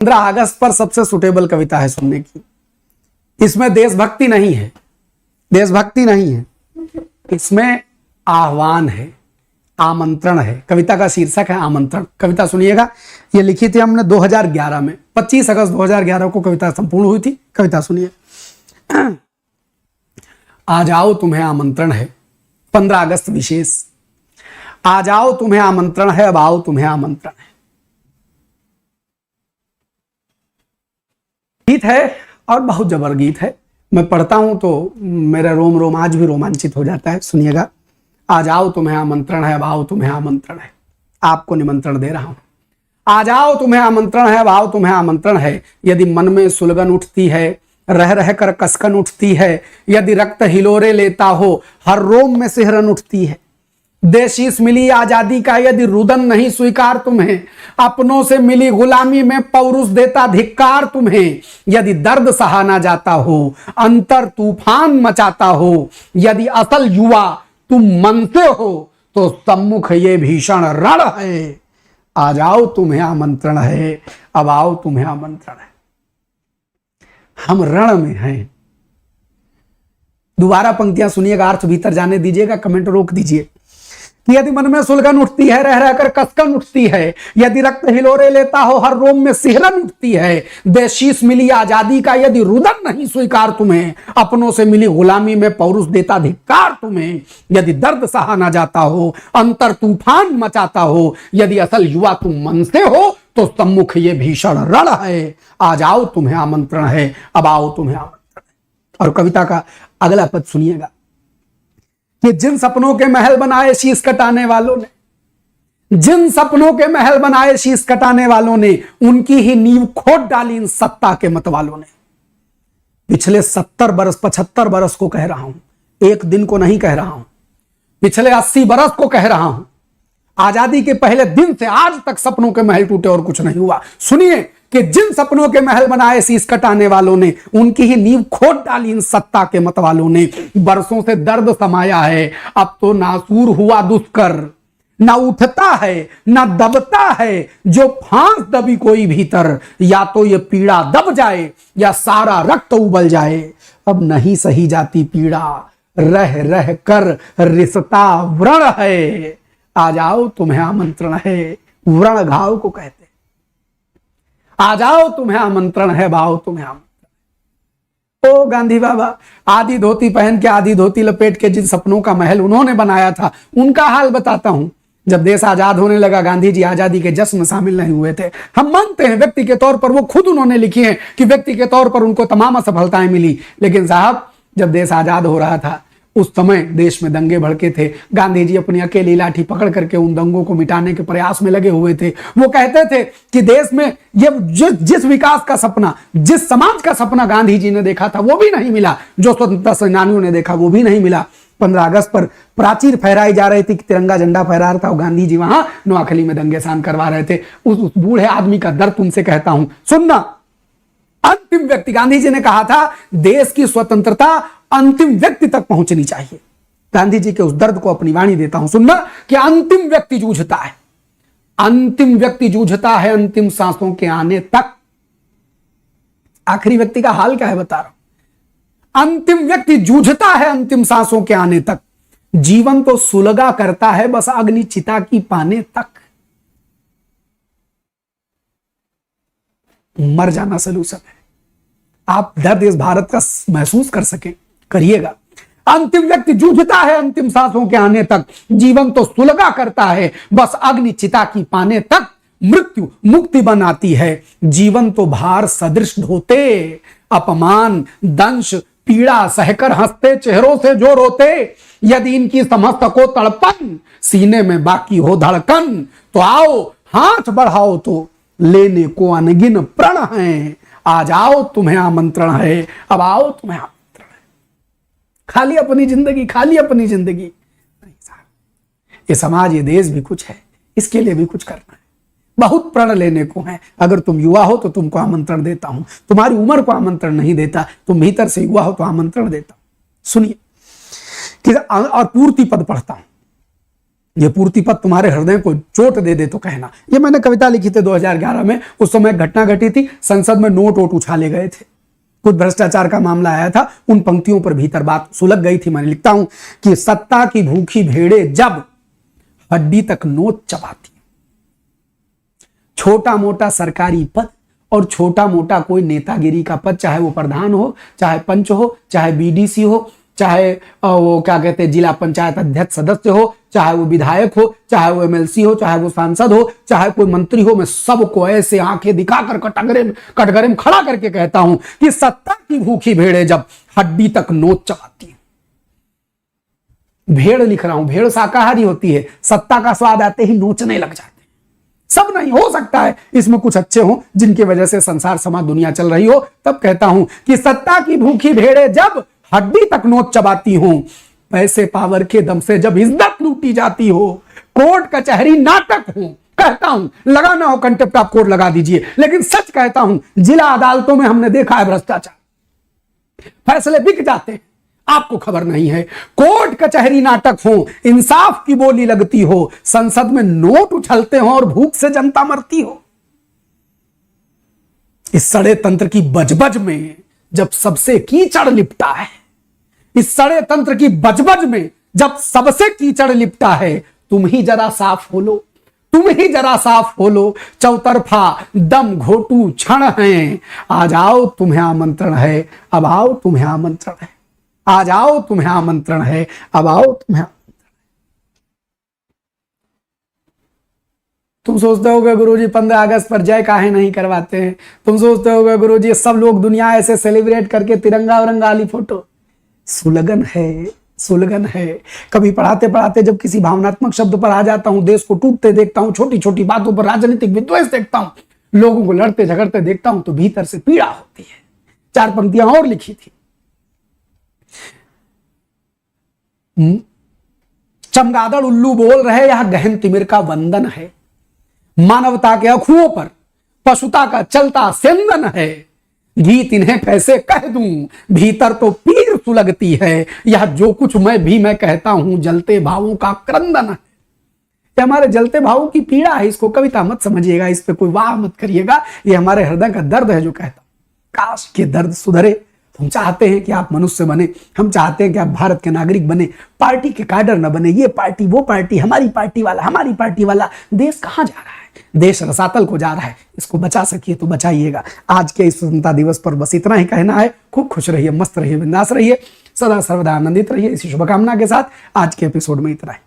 15 अगस्त पर सबसे सुटेबल कविता है सुनने की। इसमें देशभक्ति नहीं है, देशभक्ति नहीं है, इसमें आह्वान है, आमंत्रण है। कविता का शीर्षक है आमंत्रण। कविता सुनिएगा, ये लिखी थी हमने 2011 में, 25 अगस्त 2011 को कविता संपूर्ण हुई थी। कविता सुनिए। आ जाओ तुम्हें आमंत्रण है, 15 अगस्त विशेष। आ जाओ तुम्हें आमंत्रण है, अब आओ तुम्हें आमंत्रण है। गीत है और बहुत जबर गीत है। मैं पढ़ता हूं तो मेरा रोम रोम आज भी रोमांचित हो जाता है। सुनिएगा। आ जाओ तुम्हें आमंत्रण है, अब आओ तुम्हें आमंत्रण है। आपको निमंत्रण दे रहा हूं। आ जाओ तुम्हें आमंत्रण है, अब आओ तुम्हें आमंत्रण है। यदि मन में सुलगन उठती है, रह रह कर कसकन उठती है, यदि रक्त हिलोरे लेता हो, हर रोम में सिहरन उठती है। देशीस मिली आजादी का यदि रुदन नहीं स्वीकार तुम्हें, अपनों से मिली गुलामी में पौरुष देता धिक्कार तुम्हें। यदि दर्द सहा ना जाता हो, अंतर तूफान मचाता हो, यदि असल युवा तुम मनते हो, तो सम्मुख ये भीषण रण है। आ जाओ तुम्हें आमंत्रण है, अब आओ तुम्हें आमंत्रण है। हम रण में हैं। दोबारा पंक्तियां सुनिएगा, अर्थ भीतर जाने दीजिएगा, कमेंट रोक दीजिए। यदि मन में सुलगन उठती है, रह रहकर कसकन उठती है, यदि रक्त हिलोरे लेता हो, हर रोम में सिहरन उठती है। देशीस मिली आजादी का यदि रुदन नहीं स्वीकार तुम्हें, अपनों से मिली गुलामी में पौरुष देता धिक्कार तुम्हें। यदि दर्द सहा ना जाता हो, अंतर तूफान मचाता हो, यदि असल युवा तुम मन से हो, तो सम्मुख ये भीषण रण है। आ जाओ तुम्हें आमंत्रण है, अब आओ तुम्हें आमंत्रण है। और कविता का अगला पद सुनिएगा कि जिन सपनों के महल बनाए शीश कटाने वालों ने, जिन सपनों के महल बनाए शीश कटाने वालों ने, उनकी ही नींव खोद डाली इन सत्ता के मत वालों ने। पिछले 70 बरस 75 बरस को कह रहा हूं, एक दिन को नहीं कह रहा हूं, पिछले 80 बरस को कह रहा हूं। आजादी के पहले दिन से आज तक सपनों के महल टूटे और कुछ नहीं हुआ। सुनिए कि जिन सपनों के महल बनाए शीश कटाने वालों ने, उनकी ही नींव खोद डाली इन सत्ता के मत वालों ने। बरसों से दर्द समाया है, अब तो नासूर हुआ दुष्कर। ना उठता है ना दबता है, जो फांस दबी कोई भीतर। या तो ये पीड़ा दब जाए या सारा रक्त उबल जाए। अब नहीं सही जाती पीड़ा, रह रह कर रिश्ता व्रण है। आ जाओ तुम्हें आमंत्रण है, व्रण घाव को कहते। आ जाओ तुम्हें आमंत्रण है, आओ तुम्हें आमंत्रण। ओ गांधी बाबा, आधी धोती पहन के आधी धोती लपेट के जिन सपनों का महल उन्होंने बनाया था, उनका हाल बताता हूं। जब देश आजाद होने लगा, गांधी जी आजादी के जश्न में शामिल नहीं हुए थे। हम मानते हैं व्यक्ति के तौर पर वो खुद उन्होंने लिखी है कि व्यक्ति के तौर पर उनको तमाम असफलताएं मिली। लेकिन साहब, जब देश आजाद हो रहा था, उस समय देश में दंगे भड़के थे। गांधी जी अपनी अकेली लाठी पकड़ करके उन दंगों को मिटाने के प्रयास में लगे हुए थे। वो कहते थे कि देश में ये जिस विकास का सपना, जिस समाज का सपना गांधी जी ने देखा था, वो भी नहीं मिला। जो स्वतंत्रता सेनानियों ने देखा, वो भी नहीं मिला। 15 अगस्त पर प्राचीर फहराई जा रही थी, तिरंगा झंडा फहरा रहा था, और गांधी जी वहां नोआखली में दंगे शान करवा रहे थे। उस बूढ़े आदमी का दर्द तुमसे कहता हूं, सुनना। अंतिम व्यक्ति, गांधी जी ने कहा था, देश की स्वतंत्रता अंतिम व्यक्ति तक पहुंचनी चाहिए। गांधी जी के उस दर्द को अपनी वाणी देता हूं, सुनना कि अंतिम व्यक्ति जूझता है, अंतिम व्यक्ति जूझता है अंतिम सांसों के आने तक। आखिरी व्यक्ति का हाल क्या है बता रहा हूं। अंतिम व्यक्ति जूझता है अंतिम सांसों के आने तक। जीवन तो सुलगा करता है बस अग्नि चिता की पाने तक। मर जाना सलूशन है। आप दर्द इस भारत का महसूस कर सकें, करिएगा। अंतिम व्यक्ति जूझता है अंतिम सांसों के आने तक। जीवन तो सुलगा करता है बस अग्नि चिता की पाने तक। मृत्यु मुक्ति बनाती है, जीवन तो भार सदृश ढोते। अपमान दंश पीड़ा सहकर हंसते चेहरों से जो रोते। यदि इनकी समस्त को तड़पन, सीने में बाकी हो धड़कन, तो आओ हाथ बढ़ाओ तो लेने को अनगिन प्रण है। आ जाओ तुम्हें आमंत्रण है, अब आओ तुम्हें आमंत्रण है। खाली अपनी जिंदगी, खाली अपनी जिंदगी नहीं साहब। ये समाज, ये देश भी कुछ है, इसके लिए भी कुछ करना है। बहुत प्रण लेने को है। अगर तुम युवा हो तो तुमको आमंत्रण देता हूं। तुम्हारी उम्र को आमंत्रण नहीं देता, तुम भीतर से युवा हो तो आमंत्रण देता हूं। सुनिए कि और पूर्ति पद पढ़ता हूं। ये पूर्ति पद तुम्हारे हृदय को चोट दे दे तो कहना। ये मैंने कविता लिखी थी 2011 में। उस समय घटना घटी थी, संसद में नोट वोट उछाले गए थे, कुछ भ्रष्टाचार का मामला आया था, उन पंक्तियों पर भीतर बात सुलग गई थी। मैंने लिखता हूं कि सत्ता की भूखी भेड़े जब हड्डी तक नोच चबाती, छोटा मोटा सरकारी पद और छोटा मोटा कोई नेतागिरी का पद, चाहे वो प्रधान हो, चाहे पंच हो, चाहे बीडीसी हो, चाहे वो क्या कहते हैं जिला पंचायत अध्यक्ष सदस्य हो, चाहे वो विधायक हो, चाहे वो एमएलसी हो, चाहे वो सांसद हो, चाहे कोई मंत्री हो, मैं सबको ऐसे आंखें दिखाकर कटघरे में खड़ा करके कहता हूं कि सत्ता की भूखी भेड़े जब हड्डी तक नोच चबाती है। भेड़ लिख रहा हूं, भेड़ शाकाहारी होती है, सत्ता का स्वाद आते ही नोचने लग जाते हैं। सब नहीं हो सकता है इसमें कुछ अच्छे हो जिनकी वजह से संसार समाज दुनिया चल रही हो, तब कहता हूं कि सत्ता की भूखी भेड़े जब हड्डी तक नोच चबाती हो, पैसे पावर के दम से जब इज्जत लूटी जाती हो, कोर्ट कचहरी नाटक हो, कहता हूं लगाना हो कंटेप्ट ऑफ कोर्ट लगा दीजिए, लेकिन सच कहता हूं जिला अदालतों में हमने देखा है भ्रष्टाचार, फैसले बिक जाते हैं, आपको खबर नहीं है। कोर्ट कचहरी नाटक हो, इंसाफ की बोली लगती हो, संसद में नोट उछलते हो और भूख से जनता मरती हो। इस सड़े तंत्र की बजबज में जब सबसे कीचड़ लिपटा है, इस सड़े तंत्र की बजबज में जब सबसे कीचड़ लिपटा है, तुम ही जरा साफ हो लो, तुम ही जरा साफ हो लो, चौतरफा दम घोटू क्षण है, आ जाओ तुम्हें आमंत्रण है, अब आओ तुम्हें आमंत्रण है, आ जाओ तुम्हें आमंत्रण है, अब आओ तुम्हें आमंत्रण है। तुम सोचते होगे गुरुजी 15 अगस्त पर जय काहे नहीं करवाते हैं, तुम सोचते होगे गुरुजी सब लोग दुनिया ऐसे सेलिब्रेट करके तिरंगा वरंगा वाली फोटो, सुलगन है, सुलगन है। कभी पढ़ाते पढ़ाते जब किसी भावनात्मक शब्द पर आ जाता हूं, देश को टूटते देखता हूं, छोटी छोटी बातों पर राजनीतिक विद्वेष देखता हूं, लोगों को लड़ते झगड़ते देखता हूं, तो भीतर से पीड़ा होती है। 4 पंक्तियां और लिखी थी। चमगादड़ उल्लू बोल रहे, यह गहन तिमिर का वंदन है, मानवता के अखुओं पर पशुता का चलता सेंदन है, गीत इन्हें कैसे कह दूं, भीतर तो पीर सुलगती है, यह जो कुछ मैं कहता हूं जलते भावों का क्रंदन है। ये हमारे जलते भावों की पीड़ा है, इसको कविता मत समझिएगा, इस पे कोई वाह मत करिएगा, ये हमारे हृदय का दर्द है जो कहता हूं। काश के दर्द सुधरे। हम चाहते हैं कि आप मनुष्य बने, हम चाहते हैं कि आप भारत के नागरिक बने, पार्टी के कैडर न बने, ये पार्टी वो पार्टी, हमारी पार्टी वाला हमारी पार्टी वाला। देश कहां जा रहा है? देश रसातल को जा रहा है। इसको बचा सकिए तो बचाइएगा। आज के इस स्वतंत्रता दिवस पर बस इतना ही कहना है। खूब खुश रहिए, मस्त रहिए, बिंदास रहिए, सदा सर्वदा आनंदित रहिए। इसी शुभकामना के साथ आज के एपिसोड में इतना है।